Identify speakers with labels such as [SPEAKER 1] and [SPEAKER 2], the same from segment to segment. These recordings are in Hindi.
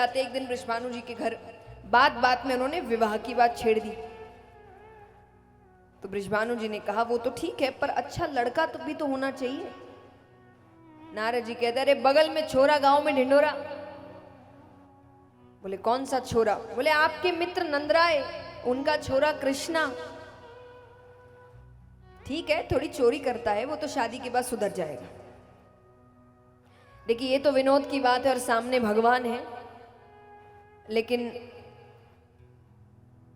[SPEAKER 1] आते एक दिन बृषभानु जी के घर, बात बात में उन्होंने विवाह की बात छेड़ दी। तो बृषभानु जी ने कहा वो तो ठीक है, पर अच्छा लड़का तो भी तो होना चाहिए। नारद जी कहते अरे बगल में छोरा, गांव में ढिंडोरा। बोले कौन सा छोरा? बोले आपके मित्र नंदराय, उनका छोरा कृष्णा। ठीक है, थोड़ी चोरी करता है, वो तो शादी के बाद सुधर जाएगा। देखिए ये तो विनोद की बात है और सामने भगवान है, लेकिन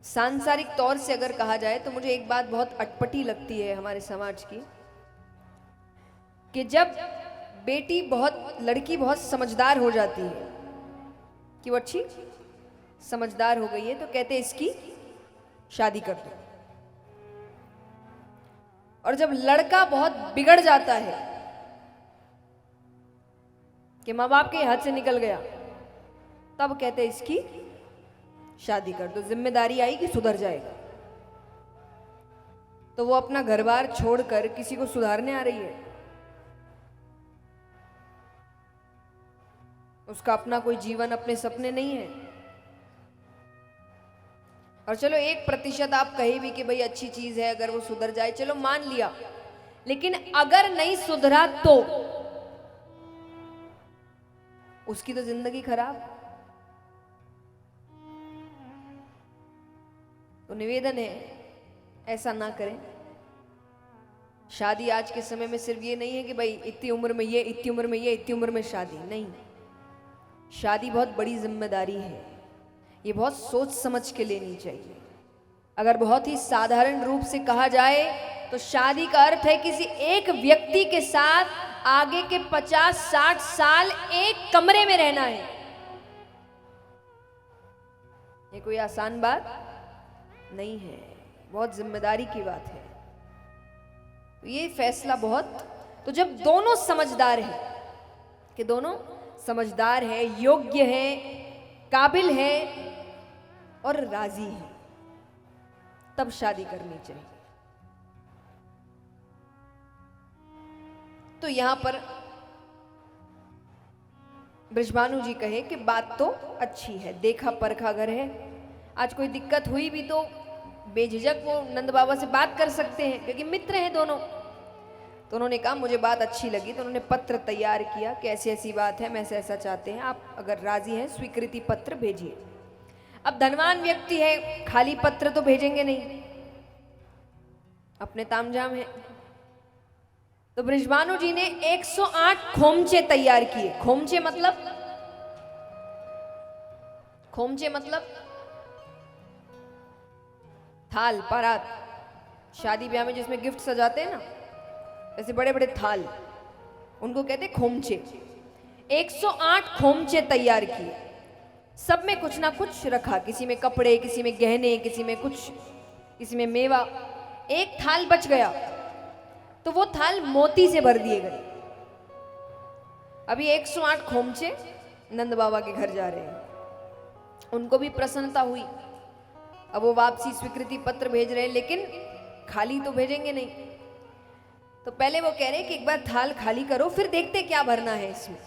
[SPEAKER 1] सांसारिक तौर से अगर कहा जाए तो मुझे एक बात बहुत अटपटी लगती है हमारे समाज की, कि जब लड़की बहुत समझदार हो जाती है कि वो अच्छी समझदार हो गई है, तो कहते हैं इसकी शादी कर दो। और जब लड़का बहुत बिगड़ जाता है कि माँ बाप के हाथ से निकल गया, तब कहते हैं इसकी शादी कर दो, जिम्मेदारी आई कि सुधर जाएगा। तो वो अपना घर बार छोड़कर किसी को सुधारने आ रही है, उसका अपना कोई जीवन, अपने सपने नहीं है। और चलो 1% आप कहे भी कि भाई अच्छी चीज है, अगर वो सुधर जाए, चलो मान लिया, लेकिन अगर नहीं सुधरा तो उसकी तो जिंदगी खराब। तो निवेदन है ऐसा ना करें। शादी आज के समय में सिर्फ ये नहीं है कि भाई इतनी उम्र में ये, इतनी उम्र में ये, इतनी उम्र में शादी नहीं। शादी बहुत बड़ी जिम्मेदारी है, ये बहुत सोच समझ के लेनी चाहिए। अगर बहुत ही साधारण रूप से कहा जाए तो शादी का अर्थ है किसी एक व्यक्ति के साथ आगे के 50-60 साल एक कमरे में रहना है। ये कोई आसान बात नहीं है, बहुत जिम्मेदारी की बात है। तो ये फैसला तो जब दोनों समझदार हैं, कि दोनों समझदार है, योग्य है, काबिल है और राजी है, तब शादी करनी चाहिए। तो यहां पर बृषभानु जी कहे कि बात तो अच्छी है, देखा परखा घर है। आज कोई दिक्कत हुई भी तो बेझिझक वो नंद बाबा से बात कर सकते हैं, क्योंकि मित्र हैं दोनों। तो उन्होंने कहा मुझे बात अच्छी लगी, तो उन्होंने पत्र तैयार किया कि ऐसी ऐसी बात है, हम ऐसा ऐसा चाहते हैं, आप अगर राजी हैं स्वीकृति पत्र भेजिए। अब धनवान व्यक्ति है, खाली पत्र तो भेजेंगे नहीं, अपने तामझाम है। तो बृषभानु जी ने 108 खोमचे तैयार किए। खोमचे मतलब थाल, परात, शादी ब्याह में जिसमें गिफ्ट सजाते हैं ना, ऐसे बड़े बड़े थाल, उनको कहते हैं खोमचे। 108 खोमचे तैयार किए, सब में कुछ ना कुछ रखा, किसी में कपड़े, किसी में गहने, किसी में कुछ, किसी में मेवा। एक थाल बच गया तो वो थाल मोती से भर दिए गए। अभी 108 खोमचे नंद बाबा के घर जा रहे हैं, उनको भी प्रसन्नता हुई। अब वो वापसी स्वीकृति पत्र भेज रहे हैं, लेकिन खाली तो भेजेंगे नहीं। तो पहले वो कह रहे हैं कि एक बार थाल खाली करो, फिर देखते क्या भरना है इसमें।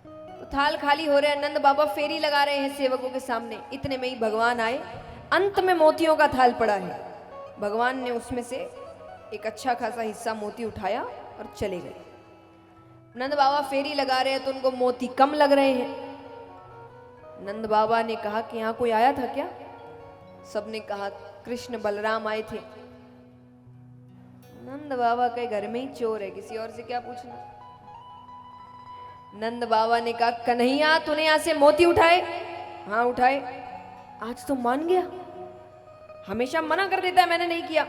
[SPEAKER 1] तो थाल खाली हो रहे हैं, नंद बाबा फेरी लगा रहे हैं सेवकों के सामने। इतने में ही भगवान आए, अंत में मोतियों का थाल पड़ा है। भगवान ने उसमें से एक अच्छा खासा हिस्सा मोती उठाया और चले गए। नंद बाबा फेरी लगा रहे हैं तो उनको मोती कम लग रहे हैं। नंद बाबा ने कहा कि यहाँ कोई आया था क्या? सबने कहा कृष्ण बलराम आए थे। नंद बाबा के घर में ही चोर है, किसी और से क्या पूछना। नंद बाबा ने कहा कन्हैया तूने यहां से मोती उठाए? हाँ उठाए। आज तो मान गया, हमेशा मना कर देता है मैंने नहीं किया।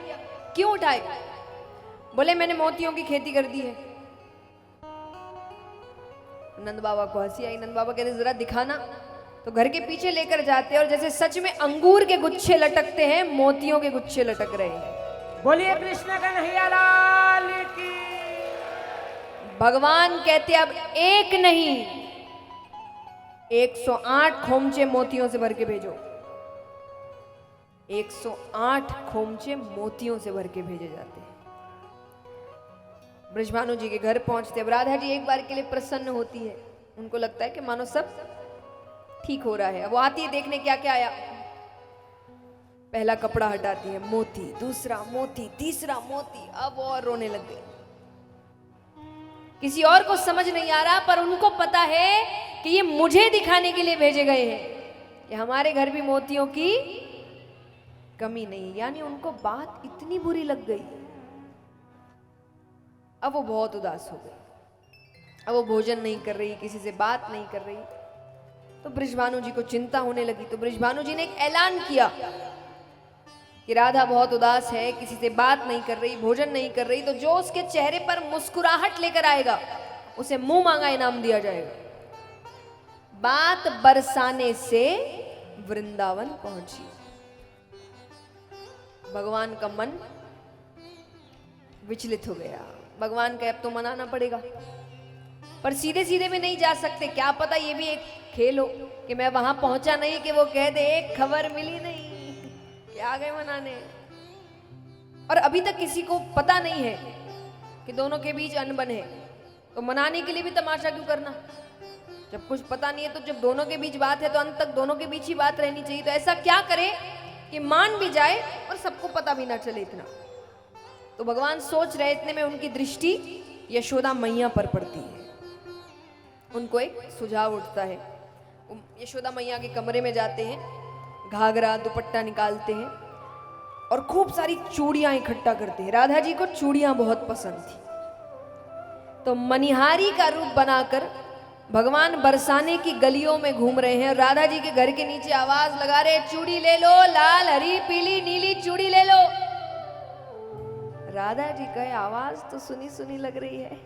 [SPEAKER 1] क्यों उठाए? बोले मैंने मोतियों की खेती कर दी है। नंद बाबा को हंसी आई। नंद बाबा कहते जरा दिखाना। तो घर के पीछे लेकर जाते और जैसे सच में अंगूर के गुच्छे लटकते हैं, मोतियों के गुच्छे लटक रहे हैं।
[SPEAKER 2] बोलिए कृष्ण कन्हैया लाल की।
[SPEAKER 1] भगवान कहते अब एक नहीं 108 खोमचे मोतियों से भर के भेजो। 108 खोमचे मोतियों से भर के भेजे जाते हैं। बृषभानु जी के घर पहुंचते अब राधा जी एक बार के लिए प्रसन्न होती है। उनको लगता है कि मानो सब ठीक हो रहा है। अब वो आती है देखने क्या क्या आया, पहला कपड़ा हटाती है, मोती, दूसरा मोती, तीसरा मोती। अब और रोने लग गई। किसी और को समझ नहीं आ रहा, पर उनको पता है कि ये मुझे दिखाने के लिए भेजे गए हैं कि हमारे घर भी मोतियों की कमी नहीं। यानी उनको बात इतनी बुरी लग गई। अब वो बहुत उदास हो गई। अब वो भोजन नहीं कर रही, किसी से बात नहीं कर रही। तो बृषभानु जी को चिंता होने लगी। तो बृषभानु जी ने एक ऐलान किया कि राधा बहुत उदास है, किसी से बात नहीं कर रही, भोजन नहीं कर रही, तो जो उसके चेहरे पर मुस्कुराहट लेकर आएगा उसे मुंह मांगा इनाम दिया जाएगा। बात बरसाने से वृंदावन पहुंची। भगवान का मन विचलित हो गया। भगवान का अब तो मनाना पड़ेगा, पर सीधे सीधे भी नहीं जा सकते। क्या पता ये भी एक खेल हो कि मैं वहां पहुंचा नहीं कि वो कह दे एक खबर मिली नहीं, क्या गए मनाने। और अभी तक किसी को पता नहीं है कि दोनों के बीच अनबन है, तो मनाने के लिए भी तमाशा क्यों करना। जब कुछ पता नहीं है तो जब दोनों के बीच बात है तो अंत तक दोनों के बीच ही बात रहनी चाहिए। तो ऐसा क्या करे कि मान भी जाए और सबको पता भी ना चले इतना। तो भगवान सोच रहे, इतने में उनकी दृष्टि यशोदा मैया पर पड़ती है। उनको एक सुझाव उठता है। यशोदा मैया के कमरे में जाते हैं, घाघरा दुपट्टा निकालते हैं और खूब सारी चूड़ियां इकट्ठा करते हैं। राधा जी को चूड़ियां बहुत पसंद थी, तो मनिहारी का रूप बनाकर भगवान बरसाने की गलियों में घूम रहे हैं। राधा जी के घर के नीचे आवाज लगा रहे, चूड़ी ले लो, लाल हरी पीली नीली चूड़ी ले लो। राधा जी का आवाज तो सुनी सुनी लग रही है,